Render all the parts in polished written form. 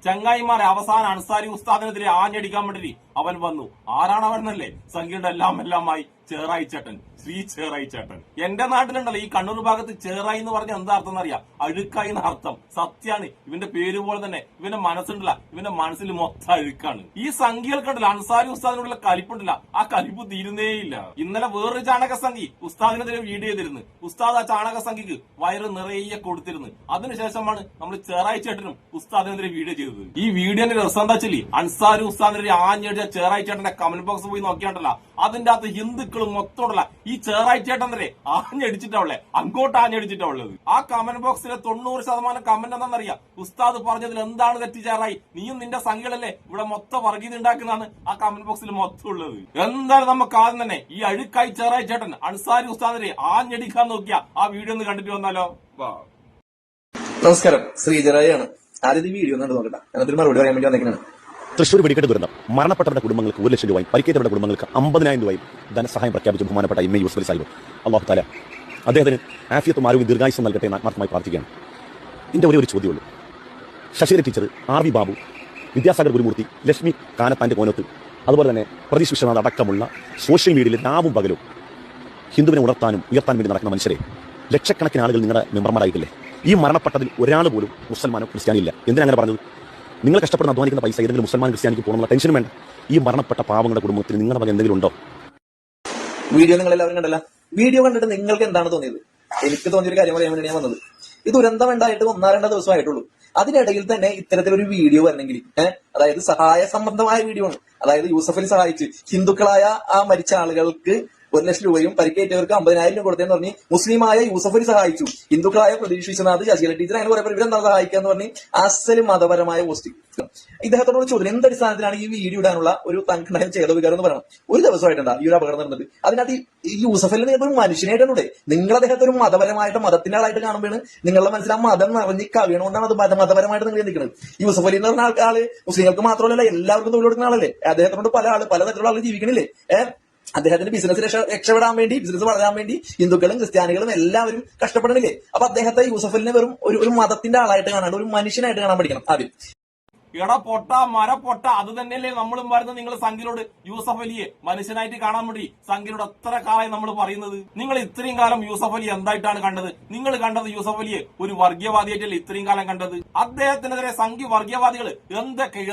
ചങ്ങായിമാരെ അവസാന അൻസാരി ഉസ്താദിനെതിരെ ആഞ്ഞടിക്കാൻ വേണ്ടി അവൻ വന്നു. ആരാണ് അവനെന്നല്ലേ? സംഖ്യയുടെ എല്ലാമായി ചേറായി ചേട്ടൻ, ശ്രീ ചേറായി ചേട്ടൻ. എന്റെ നാട്ടിലുണ്ടല്ലോ ഈ കണ്ണൂർ ഭാഗത്ത് ചേറായി എന്ന് പറഞ്ഞ എന്താ അർത്ഥം എന്നറിയാം? അഴുക്കായി എന്ന അർത്ഥം. സത്യാണ്. ഇവന്റെ പേര് പോലെ തന്നെ ഇവന്റെ മനസ്സുണ്ടല്ല, ഇവന്റെ മനസ്സിൽ മൊത്തം അഴുക്കാണ്. ഈ സംഖ്യകൾക്കുണ്ടല്ലോ അൻസാരി ഉസ്താദിനോടുള്ള കലിപ്പുണ്ടല്ല, ആ കലിപ്പ് തീരുന്നേയില്ല. ഇന്നലെ വേറൊരു ചാണക സംഖ്യ ഉസ്താദിനെതിരെ വീഡിയോ ചെയ്തിരുന്നു. ഉസ്താദ് ആ ചാണക സംഖ്യക്ക് വയറ് നിറയെ കൊടുത്തിരുന്നു. അതിനുശേഷമാണ് നമ്മൾ ചേറായി ചേട്ടനും ഉസ്താദിനെതിരെ വീഡിയോ ചെയ്തത്. ഈ വീഡിയോന്റെ രസം എന്താ വെച്ചാൽ അൻസാരി ഉസ്താദിനെതിരെ ആഞ്ഞടിച്ച ചേറായി ചേട്ടന്റെ കമന്റ് ബോക്സ് പോയി നോക്കിയാണ്ടല്ല, അതിന്റെ അകത്ത് ഹിന്ദുക്കളും മൊത്തമുള്ള ഈ ചേറായി ചേട്ടൻ വരെ ആഞ്ഞടിച്ചിട്ടുള്ളേ, അങ്ങോട്ട് ആഞ്ഞടിച്ചിട്ടാ ഉള്ളത്. ആ കമന്റ് ബോക്സിലെ 90% കമന്റ് എന്താണെന്നറിയാം? ഉസ്താദ് പറഞ്ഞതിൽ എന്താണ് തെറ്റി ചേറായി? നീയും നിന്റെ സംഖ്യകളല്ലേ ഇവിടെ മൊത്തം വർഗീയത ഉണ്ടാക്കുന്നതാണ് ആ കമന്റ് ബോക്സിൽ മൊത്തം ഉള്ളത്. എന്തായാലും നമുക്ക് ആദ്യം തന്നെ ഈ അഴുക്കായി ചേറായി ചേട്ടൻ അൻസാരി ഉസ്താദിനെ ആഞ്ഞടിക്കാൻ നോക്കിയ ആ വീഡിയോ ഒന്ന് കണ്ടിട്ട് വന്നാലോ? നമസ്കാരം, ശ്രീജറായാണ്. ആദ്യം വീഡിയോ കണ്ടു നോക്കട്ടെ, എന്നിട്ട് മറുപടി പറയാൻ വേണ്ടി വന്നേക്കാണ്. തൃശൂർ വെടിക്കെട്ട് ദുരന്തം മരണപ്പെട്ടവരുടെ കുടുംബങ്ങൾക്ക് 1 ലക്ഷം രൂപയും പരിക്കേറ്റവരുടെ കുടുംബങ്ങൾക്ക് 50,000 രൂപയും ധനസഹായം പ്രഖ്യാപിച്ച ബഹുമാനപ്പെട്ട എം എ യൂസഫ് അലി സാഹിബ്, അല്ലാഹു തആല അദ്ദേഹത്തിന് ആഫിയത്തും ആരോഗ്യ ദീർഘായുസ്സും നൽകട്ടെ എന്ന് ആത്മാർത്ഥമായി പ്രാർത്ഥിക്കുകയാണ്. ഇതിന്റെ ഒരേ ഒരു ചോദ്യമുള്ളൂ. Shashidhara teacher, R V Babu, Vidyasagar Gurumoorthy, Lakshmi കാനത്താന്റെ കോനത്ത്, അതുപോലെ തന്നെ പ്രതീഷ് വിശ്വനാഥ് അടക്കമുള്ള സോഷ്യൽ മീഡിയയിൽ രാവും പകലും ഹിന്ദുവിനെ ഉണർത്താനും ഉയർത്താനും വേണ്ടി നടക്കുന്ന മനുഷ്യരെ ലക്ഷക്കണക്കിന് ആളുകൾ നിങ്ങളുടെ മെമ്പർമാരായിട്ടില്ലേ? ഈ മരണപ്പെട്ടതിൽ ഒരാൾ പോലും മുസൽമാനോ ക്രിസ്ത്യാനിയോ ഇല്ല. എന്തിനങ്ങനെ പറഞ്ഞത്? നിങ്ങൾ കഷ്ടപ്പെടുന്ന അധ്വാനിക്കുന്ന പൈസ ഏതെങ്കിലും മുസൽമാൻ ക്രിസ്ത്യാനിക്ക് പോകണമെന്നുള്ള ടെൻഷനും വേണ്ട. ഈ മരണപ്പെട്ട പാവങ്ങളുടെ കുടുംബത്തിന് നിങ്ങളുടെ വക എന്തെങ്കിലും ഉണ്ടോ? വീഡിയോ നിങ്ങൾ എല്ലാവരും കണ്ടല്ല. വീഡിയോ കണ്ടിട്ട് നിങ്ങൾക്ക് എന്താണ് തോന്നിയത്? എനിക്ക് തോന്നിയൊരു കാര്യം പറയാൻ വേണ്ടി ഞാൻ വന്നത്. ഈ ദുരന്തം ഉണ്ടായിട്ട് 1-2 ദിവസമായിട്ടുള്ളൂ. അതിനിടയിൽ തന്നെ ഇത്തരത്തിലൊരു വീഡിയോ വരണമെങ്കിൽ, അതായത് സഹായ സംബന്ധമായ വീഡിയോ ആണ്. അതായത് യൂസഫ് അലി സഹായിച്ച് ഹിന്ദുക്കളായ ആ മരിച്ച ആളുകൾക്ക് 1 ലക്ഷം രൂപയും പരിക്കേറ്റവർക്ക് 50,000 രൂപ കൊടുത്തെന്ന് പറഞ്ഞ് മുസ്ലിമായ യൂസഫ് അലി സഹായിച്ചു, ഹിന്ദുക്കളായ പ്രതീഷ് വിശ്വനാഥ്, ശശികല ടീച്ചർ, അങ്ങനെ കുറെ പേര് ഇവരെന്താണ് സഹായിക്കുക എന്ന് പറഞ്ഞ് അസല് മതപരമായ പോസ്റ്റ്. ഇദ്ദേഹത്തോട് ചോദ്യം, എന്തടിസ്ഥാനത്തിലാണ് ഈ വീഡിയോ ഇടാനുള്ള ഒരു തനിക്കുണ്ടായ ചേതോവികാരം എന്ന് പറയണം? ഒരു ദിവസമായിട്ടുണ്ടാ ഈ ഒരു അപകടം നടന്നിട്ട്? അതിനകത്ത് ഈ യൂസഫ് അലി ഒരു മനുഷ്യനായിട്ടാണ്. നിങ്ങൾ അദ്ദേഹത്തെ ഒരു മതപരമായിട്ട് മതത്തിന്റെ ആളായിട്ട് കാണുമ്പോഴാണ് നിങ്ങളുടെ മനസ്സിൽ ആ മതം നിറഞ്ഞ് കവിയണോണ്ടാണ് അത് മതപരമായിട്ട് നിങ്ങൾ ചിന്തിക്കുന്നത്. യൂസഫ് അലി എന്ന് പറഞ്ഞ ആള് മുസ്ലിങ്ങൾക്ക് മാത്രമല്ല എല്ലാവർക്കും തൊഴിൽ കൊടുക്കുന്ന ആളല്ലേ. അദ്ദേഹത്തോട് പല തരത്തിലുള്ള ആളുകൾ ജീവിക്കണില്ലേ? അദ്ദേഹത്തിന്റെ ബിസിനസ് രക്ഷപ്പെടാൻ വേണ്ടി, ബിസിനസ് വളരാൻ വേണ്ടി ഹിന്ദുക്കളും ക്രിസ്ത്യാനികളും എല്ലാവരും കഷ്ടപ്പെടണില്ലേ? അപ്പൊ അദ്ദേഹത്തെ യൂസഫ് അലിനെ വെറും ഒരു മതത്തിന്റെ ആളായിട്ട് കാണാണ്ട് ഒരു മനുഷ്യനായിട്ട് കാണാൻ പഠിക്കണം ആദ്യം. എടാ പൊട്ട മര പൊട്ട, അത് തന്നെയല്ലേ നമ്മളും പറയുന്നത്. നിങ്ങൾ സംഖ്യയോട് യൂസഫ് അലിയെ മനുഷ്യനായിട്ട് കാണാൻ വേണ്ടി സംഖ്യയോട് എത്ര കാലമായി നമ്മൾ പറയുന്നത്? നിങ്ങൾ ഇത്രയും കാലം യൂസഫ് അലി എന്തായിട്ടാണ് കണ്ടത്? നിങ്ങൾ കണ്ടത് യൂസഫ് അലിയെ ഒരു വർഗീയവാദിയായിട്ടല്ലേ ഇത്രയും കാലം കണ്ടത്? അദ്ദേഹത്തിനെതിരെ സംഖ്യ വർഗീയവാദികൾ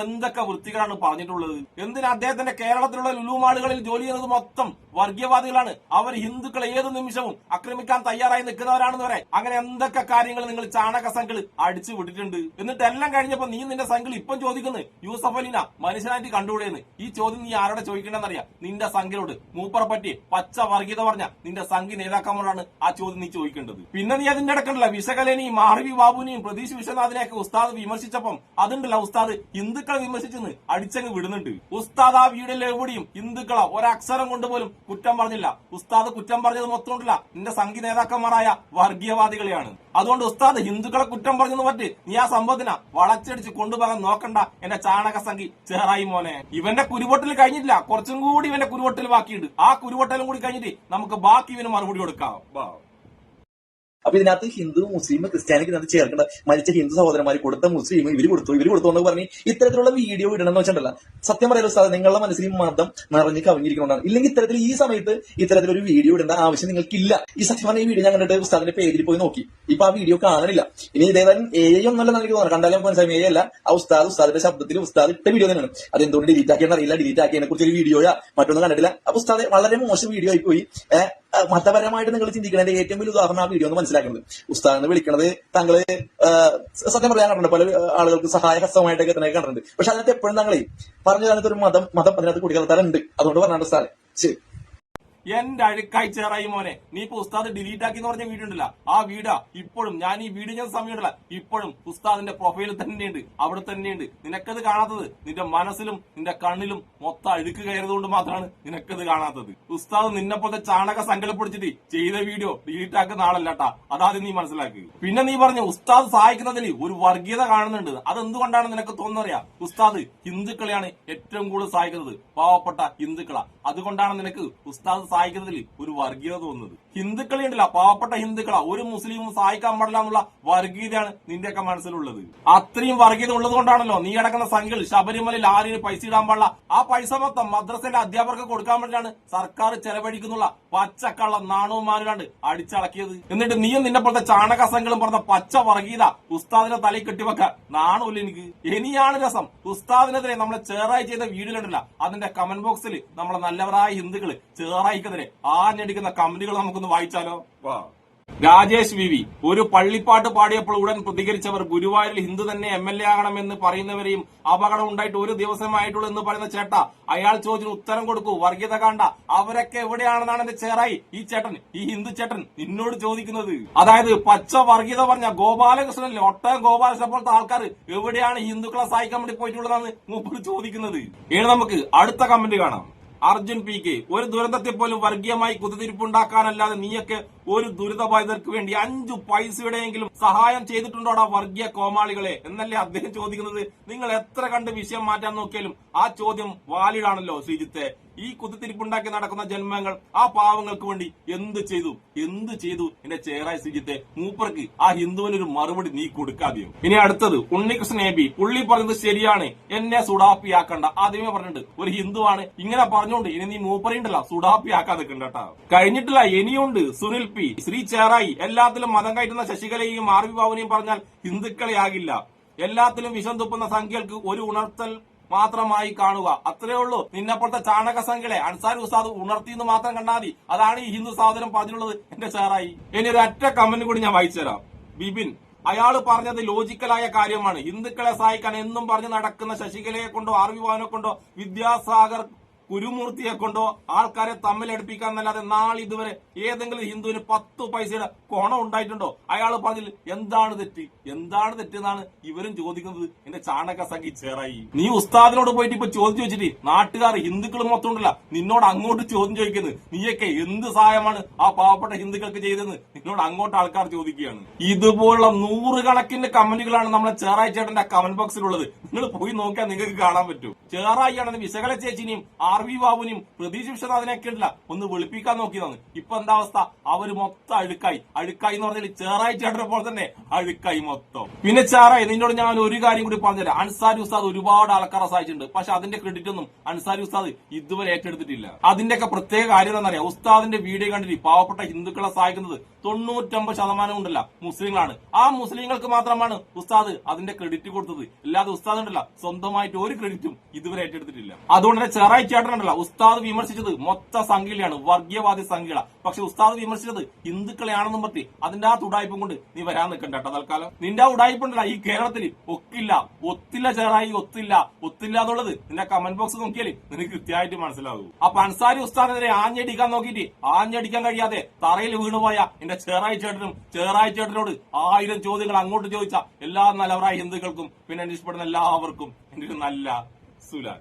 എന്തൊക്കെ വൃത്തികളാണ് പറഞ്ഞിട്ടുള്ളത്? എന്തിനാ അദ്ദേഹത്തിന്റെ കേരളത്തിലുള്ള ലുലുമാളുകളിൽ ജോലി ചെയ്യുന്നത് മൊത്തം വർഗീയവാദികളാണ്. അവർ ഹിന്ദുക്കളെ ഏത് നിമിഷവും ആക്രമിക്കാൻ തയ്യാറായി നിൽക്കുന്നവരാണെന്ന് വരെ അങ്ങനെ എന്തൊക്കെ കാര്യങ്ങൾ നിങ്ങൾ ചാണക സംഖ്യകൾ അടിച്ചു വിട്ടിട്ടുണ്ട്. എന്നിട്ട് എല്ലാം കഴിഞ്ഞപ്പോ നീ നിന്റെ സംഖ്യകൾ ഇപ്പം ചോദിക്കുന്നത് യൂസഫ് അലിന മനുഷ്യനായിട്ട് കണ്ടുകൂടെയെന്ന്. ഈ ചോദ്യം നീ ആരോടെ ചോദിക്കണ്ടെന്നറിയാം? നിന്റെ സംഖ്യയോട്. മൂപ്പറെ പറ്റി പച്ച വർഗീയത പറഞ്ഞ നിന്റെ സംഖ്യ നേതാക്കന്മാരാണ് ആ ചോദ്യം നീ ചോദിക്കേണ്ടത്. പിന്നെ നീ അതിന്റെ ഇടക്കണ്ടല്ല വിശകലനെയും ആർ വി ബാബുവിനെയും പ്രതീഷ് വിശ്വനാഥിനെയൊക്കെ ഉസ്താദ് വിമർശിച്ചപ്പം അതുണ്ടല്ല ഉസ്താദ് ഹിന്ദുക്കളെ വിമർശിച്ചെന്ന് അടിച്ചങ്ങ് വിടുന്നുണ്ട്. ഉസ്താദ് ആ വീഡിയോയിൽ എവിടെയും ഹിന്ദുക്കളെ ഒരക്ഷരം കൊണ്ടുപോലും കുറ്റം പറഞ്ഞില്ല. ഉസ്താദ് കുറ്റം പറഞ്ഞത് മൊത്തം ഉണ്ടല്ല നിന്റെ സംഘി നേതാക്കന്മാരായ വർഗീയവാദികളെയാണ്. അതുകൊണ്ട് ഉസ്താദ് ഹിന്ദുക്കളെ കുറ്റം പറഞ്ഞെന്ന് പറ്റി നീ ആ സംഭവത്തിനാ വളച്ചടിച്ച് കൊണ്ടുപോകാൻ നോക്കണ്ട എന്റെ ചാണക സംഖി ചേറായി മോനെ. ഇവന്റെ കുരുവൊട്ടൽ കഴിഞ്ഞിട്ടില്ല, കുറച്ചും കൂടി ഇവന്റെ കുരുവൊട്ടൽ ബാക്കിയുണ്ട്. ആ കുരുവൊട്ടലും കൂടി കഴിഞ്ഞിട്ട് നമുക്ക് ബാക്കി ഇവന് മറുപടി കൊടുക്കാം. അപ്പൊ ഇതിനകത്ത് ഹിന്ദു മുസ്ലിം ക്രിസ്ത്യാനിക്ക് ഇതിനകത്ത് ചേർക്കേണ്ട മരിച്ച ഹിന്ദു സഹോദരന്മാർ കൊടുത്ത മുസ്ലിം ഇവര് കൊടുത്തു എന്ന് പറഞ്ഞ് ഇത്തരത്തിലുള്ള വീഡിയോ ഇടണമെന്ന് വെച്ചിട്ടല്ല. സത്യം പറയാലോ സാർ, നിങ്ങളുടെ മനസ്സിൽ മതം നിറഞ്ഞ് കവിഞ്ഞിരിക്കുന്നതാണ്. ഇല്ലെങ്കിൽ ഇത്തരത്തിൽ ഈ സമയത്ത് ഇത്തരത്തിലൊരു വീഡിയോ ഇടേണ്ട ആവശ്യം നിങ്ങൾക്കില്ല. ഈ സത്യം പറഞ്ഞ ഈ വീഡിയോ ഞാൻ കണ്ടിട്ട് ഉസ്താദിന്റെ പേജിൽ പോയി നോക്കി. ഇപ്പൊ ആ വീഡിയോ കാണാനില്ല. ഇനി ഇതേതായാലും ഒന്നല്ല എനിക്ക് തോന്നുന്നു, കണ്ടാലും നമുക്ക് മനസ്സിലായി അല്ല ആ ഉസ്താദിന്റെ ശബ്ദത്തിൽ ഉസ്താദ് ഇട്ട വീഡിയോ തന്നെയാണ്. അതെന്തുകൊണ്ട് ഡിലീറ്റ് ആക്കിയെന്ന് അറിയില്ല. ഡിലീറ്റ് ആക്കിയതിനെ കുറിച്ച് ഒരു വീഡിയോയാ മറ്റൊന്നും കണ്ടിട്ടില്ല. അപ്പൊ ഉസ്താദ് വളരെ മോശം വീഡിയോ ആയി പോയി. മതപരമായിട്ട് നിങ്ങൾ ചിന്തിക്കുന്നതിന്റെ ഏറ്റവും വലിയ ഉദാഹരണം ആ വീഡിയോ ഒന്ന് മനസ്സിലാക്കുന്നത്. ഉസ്താദ് എന്ന് വിളിക്കുന്നത് താങ്കള് സത്യം പറയാൻ കണ്ടിട്ടുണ്ട്, പല ആളുകൾക്ക് സഹായഹസ്തമായിട്ടൊക്കെ തന്നെ കണ്ടിട്ടുണ്ട്. പക്ഷെ അതിനകത്ത് എപ്പോഴും താങ്കളെ പറഞ്ഞു അതിനകത്ത് ഒരു മതം അതിനകത്ത് കുടിക്കലത്താറുണ്ട്. അതുകൊണ്ട് പറഞ്ഞാണ് ഉസ്താദ്. ശരി. എന്റെ അഴുക്കായി ചേറായി മോനെ, നീ ഇപ്പൊ ഉസ്താദ് ഡിലീറ്റ് ആക്കി എന്ന് പറഞ്ഞ വീഡിയോ ഉണ്ടല്ല, ആ വീഡിയോ ഇപ്പോഴും ഞാൻ ഈ വീഡിയോ ചെയ്യുന്ന സമയമുണ്ടല്ല ഇപ്പോഴും ഉസ്താദിന്റെ പ്രൊഫൈലിൽ തന്നെയുണ്ട്, അവിടെ തന്നെയുണ്ട്. നിനക്കത് കാണാത്തത് നിന്റെ മനസ്സിലും നിന്റെ കണ്ണിലും മൊത്തം അഴുക്ക് കയറിയതുകൊണ്ട് മാത്രമാണ് നിനക്കത് കാണാത്തത്. ഉസ്താദ് നിന്നെ പോലത്തെ ചാണക സങ്കല്പിടിച്ചിട്ട് ചെയ്ത വീഡിയോ ഡിലീറ്റ് ആക്കുന്ന ആളല്ലാട്ടാ, അതാദ്യം നീ മനസ്സിലാക്കുക. പിന്നെ നീ പറഞ്ഞു ഉസ്താദ് സഹായിക്കുന്നതിൽ ഒരു വർഗീയത കാണുന്നുണ്ട്. അതെന്തുകൊണ്ടാണ് നിനക്ക് തോന്നുന്നറിയാ? ഉസ്താദ് ഹിന്ദുക്കളെയാണ് ഏറ്റവും കൂടുതൽ സഹായിക്കുന്നത്, പാവപ്പെട്ട ഹിന്ദുക്കളാ. അതുകൊണ്ടാണ് നിനക്ക് ഉസ്താദ് സഹായിക്കുന്നതിൽ ഒരു വർഗീയത തോന്നുന്നത്. ഹിന്ദുക്കളെ ഉണ്ടല്ല, പാവപ്പെട്ട ഹിന്ദുക്കളാ, ഒരു മുസ്ലിമും സഹായിക്കാൻ പാടില്ല എന്നുള്ള വർഗീയതയാണ് നിന്റെയൊക്കെ മനസ്സിലുള്ളത്. അത്രയും വർഗീയത ഉള്ളത് കൊണ്ടാണല്ലോ നീ അടക്കുന്ന സംഖ്യകൾ ശബരിമലയിൽ ആരിന് പൈസ ഇടാൻ പാടില്ല, ആ പൈസ മൊത്തം മദ്രസയിലെ അധ്യാപകർക്ക് കൊടുക്കാൻ വേണ്ടിയാണ് സർക്കാർ ചെലവഴിക്കുന്നുള്ള പച്ചക്കള്ള നാണവുമാരാണ്ട് അടിച്ചടക്കിയത്. എന്നിട്ട് നീയും നിന്നെ പോലത്തെ ചാണക സംഘങ്ങളും പറഞ്ഞ പച്ച വർഗീയത ഉസ്താദിനെ തലയിൽ കെട്ടിവെക്ക നാണമില്ല എനിക്ക്. ഇനിയാണ് രസം, ഉസ്താദിനെതിരെ നമ്മളെ ചേറായി ചെയ്ത വീഡിയോ ഉണ്ടല്ല, അതിന്റെ കമന്റ് ബോക്സിൽ നമ്മളെ നല്ലവരായ ഹിന്ദുക്കള് ചേറായിക്കെതിരെ ആഞ്ഞടിക്കുന്ന കമന്റുകൾ നമുക്കൊന്ന് വായിച്ചാലോ. രാജേഷ് വി വി, ഒരു പള്ളിപ്പാട്ട് പാടിയപ്പോൾ ഉടൻ പ്രതികരിച്ചവർ ഗുരുവായൂരിൽ ഹിന്ദു തന്നെ MLA ആകണമെന്ന് പറയുന്നവരെയും അപകടം ഉണ്ടായിട്ട് ഒരു ദിവസമായിട്ടുള്ളൂ എന്ന് പറയുന്ന ചേട്ട, അയാൾ ചോദ്യത്തിന് ഉത്തരം കൊടുക്കൂ, വർഗീയത കാണ്ട. അവരൊക്കെ എവിടെയാണെന്നാണ് എന്റെ ചേറായി ഈ ചേട്ടൻ, ഈ ഹിന്ദു ചേട്ടൻ നിന്നോട് ചോദിക്കുന്നത്. അതായത് പച്ച വർഗീയത പറഞ്ഞ ഗോപാലകൃഷ്ണനല്ലേ, ഒട്ടകം ഗോപാലകൃഷ്ണൻ പോലത്തെ ആൾക്കാർ എവിടെയാണ് ഹിന്ദുക്കളെ സഹായിക്കാൻ വേണ്ടി പോയിട്ടുള്ളതാണ് മൂപ്പർ ചോദിക്കുന്നത്. ഇനി നമുക്ക് അടുത്ത കമന്റ് കാണാം. അർജുൻ PK, ഒരു ദുരന്തത്തെ പോലും വർഗീയമായി കുതിരിപ്പുണ്ടാക്കാനല്ലാതെ നീയൊക്കെ ഒരു ദുരിതബാധിതർക്ക് വേണ്ടി 5 പൈസയുടെയെങ്കിലും സഹായം ചെയ്തിട്ടുണ്ടോടാ വർഗീയ കോമാളികളെ എന്നല്ലേ അദ്ദേഹം ചോദിക്കുന്നത്. നിങ്ങൾ എത്ര കണ്ട് വിഷയം മാറ്റാൻ നോക്കിയാലും ആ ചോദ്യം വാലിഡാണല്ലോ ശ്രീജിത്തെ. ഈ കുത്തിത്തിരിപ്പുണ്ടാക്കി നടക്കുന്ന ജന്മങ്ങൾ ആ പാവങ്ങൾക്ക് വേണ്ടി എന്ത് ചെയ്തു എന്റെ ചേറായി ശ്രീജിത്തെ. മൂപ്പർക്ക് ആ ഹിന്ദുവിനൊരു മറുപടി നീ കൊടുക്കാതെയോ. ഇനി അടുത്തത് ഉണ്ണികൃഷ്ണൻ AB, പുള്ളി പറഞ്ഞത് ശരിയാണ്, എന്നെ സുഡാപ്പിയാക്കണ്ട. ആദ്യമേ പറഞ്ഞിട്ടുണ്ട് ഒരു ഹിന്ദുവാണ് ഇങ്ങനെ പറഞ്ഞുകൊണ്ട് ഇനി നീ മൂപ്പറിയുണ്ടല്ല സുഡാപ്പിയാക്കാൻ നിൽക്കണ്ട കേട്ടാ. കഴിഞ്ഞിട്ടില്ല, ഇനിയുണ്ട്. സുനിൽ P, ശ്രീ ചേറായി, എല്ലാത്തിലും മതം കയറ്റുന്ന ശശികലയെയും RV ബാബുവിനെയും പറഞ്ഞാൽ ഹിന്ദുക്കളെ ആകില്ല. എല്ലാത്തിലും വിഷം തുപ്പുന്ന സംഖ്യകൾക്ക് ഒരു ഉണർത്തൽ മാത്രമായി കാണുക, അത്രേ ഉള്ളൂ. നിന്നെപ്പോഴത്തെ ചാണക സംഖ്യകളെ അൻസാരി ഉസ്താദ് ഉണർത്തിയെന്ന് മാത്രം കണ്ടാൽ മതി. അതാണ് ഈ ഹിന്ദു സഹോദരൻ പറഞ്ഞിട്ടുള്ളത് എന്റെ ചേറായി. ഇനി ഒരു ഒറ്റ കമന്റ് കൂടി ഞാൻ വായിച്ചുതരാം. ബിബിൻ, അയാൾ പറഞ്ഞത് ലോജിക്കലായ കാര്യമാണ്. ഹിന്ദുക്കളെ സഹായിക്കാൻ എന്നും പറഞ്ഞ് നടക്കുന്ന ശശികലയെ കൊണ്ടോ RV ബാബുവിനെ കൊണ്ടോ വിദ്യാസാഗർ കുരുമൂർത്തിയെ കൊണ്ടോ ആൾക്കാരെ തമ്മിലടുപ്പിക്കാന്നല്ലാതെ നാളിതുവരെ ഏതെങ്കിലും ഹിന്ദുവിന് 10 പൈസയുടെ കോണം ഉണ്ടായിട്ടുണ്ടോ? അയാൾ പറഞ്ഞില്ല എന്താണ് തെറ്റെന്നാണ് ഇവരും ചോദിക്കുന്നത്. എന്റെ ചാണക സംഖ്യ ചേറായി, നീ ഉസ്താദിനോട് പോയിട്ട് ഇപ്പൊ ചോദ്യം ചോദിച്ചിട്ട് നാട്ടുകാർ ഹിന്ദുക്കൾ മൊത്തം ഉണ്ടല്ല നിന്നോട് അങ്ങോട്ട് ചോദ്യം ചോദിക്കുന്നത്, നീയൊക്കെ എന്ത് സഹായമാണ് ആ പാവപ്പെട്ട ഹിന്ദുക്കൾക്ക് ചെയ്തെന്ന് നിന്നോട് അങ്ങോട്ട് ആൾക്കാർ ചോദിക്കുകയാണ്. ഇതുപോലുള്ള 100 കണക്കിന് കമന്റുകളാണ് നമ്മളെ ചേറായി ചേട്ടന്റെ കമന്റ് ബോക്സിലുള്ളത്. നിങ്ങൾ പോയി നോക്കിയാൽ നിങ്ങൾക്ക് കാണാൻ പറ്റും. ചേറായി ആണെന്ന് വിശകല ചേച്ചിനെയും RV ബാബുവിനെയും പ്രതീക്ഷ വിശ്വനാഥനെയൊക്കെ ഉണ്ടല്ല ഒന്ന് വെളുപ്പിക്കാൻ നോക്കിയതാണ്. ഇപ്പൊ എന്താ അവസ്ഥ? അവര് മൊത്തം അഴുക്കായി എന്ന് പറഞ്ഞാൽ ചേറായി ചേട്ടനെ പോലെ തന്നെ അഴുക്കായി മൊത്തം. പിന്നെ ചേറായി, നിന്നോട് ഞാൻ ഒരു കാര്യം കൂടി പറഞ്ഞുതരാം. അൻസാരി ഉസ്താദ് ഒരുപാട് ആൾക്കാരെ സഹായിച്ചിട്ടുണ്ട്, പക്ഷെ അതിന്റെ ക്രെഡിറ്റ് ഒന്നും അൻസാരി ഉസ്താദ് ഇതുവരെ ഏറ്റെടുത്തിട്ടില്ല. അതിന്റെയൊക്കെ പ്രത്യേക കാര്യം എന്താണെന്നറിയാം, ഉസ്താദിന്റെ വീഡിയോ കണ്ടിട്ട് പാവപ്പെട്ട ഹിന്ദുക്കളെ സഹായിക്കുന്നത് 99% ഉണ്ടല്ല മുസ്ലിങ്ങളാണ്. ആ മുസ്ലിങ്ങൾക്ക് മാത്രമാണ് ഉസ്താദ് അതിന്റെ ക്രെഡിറ്റ് കൊടുത്തത്. അല്ലാതെ ഉസ്താദ് ഉണ്ടല്ല സ്വന്തമായിട്ട് ഒരു ക്രെഡിറ്റും ഇതുവരെ ഏറ്റെടുത്തിട്ടില്ല. അതുകൊണ്ട് തന്നെ ചേറായി ചേട്ടനുണ്ടല്ല ഉസ്താദ് വിമർശിച്ചത് മൊത്ത സംഖ്യയാണ്, വർഗീയവാദി സംഖ്യകള. പക്ഷെ ഉസ്താദ് വിമർശിച്ചത് ഹിന്ദുക്കളെയാണെന്നും പറഞ്ഞ് അതിന്റെ ആ ഉടായ്പും കൊണ്ട് നീ വരാൻ നിൽക്കണ്ട കേട്ടോ. തൽക്കാലം നിന്റെ ആ ഉടായ്പുണ്ടല്ല ഈ കേരളത്തിൽ ഒത്തില്ല ചേറായി, ഒത്തില്ല എന്നുള്ളത് നിന്റെ കമന്റ് ബോക്സ് നോക്കിയാൽ നിനക്ക് കൃത്യമായിട്ട് മനസ്സിലാവും. അപ്പൊ അൻസാരി ഉസ്താദിനെതിരെ ആഞ്ഞടിക്കാൻ നോക്കിയിട്ട് ആഞ്ഞടിക്കാൻ കഴിയാതെ തറയിൽ വീണുപോയ എന്റെ ചേറായി ചേട്ടനോട് 1000 ചോദ്യങ്ങൾ അങ്ങോട്ട് ചോദിച്ച എല്ലാ നല്ലവരായ ഹിന്ദുക്കൾക്കും പിന്നെ ഇഷ്ടപ്പെടുന്ന എല്ലാവർക്കും എന്റെ ഒരു നല്ല സുലാൻ.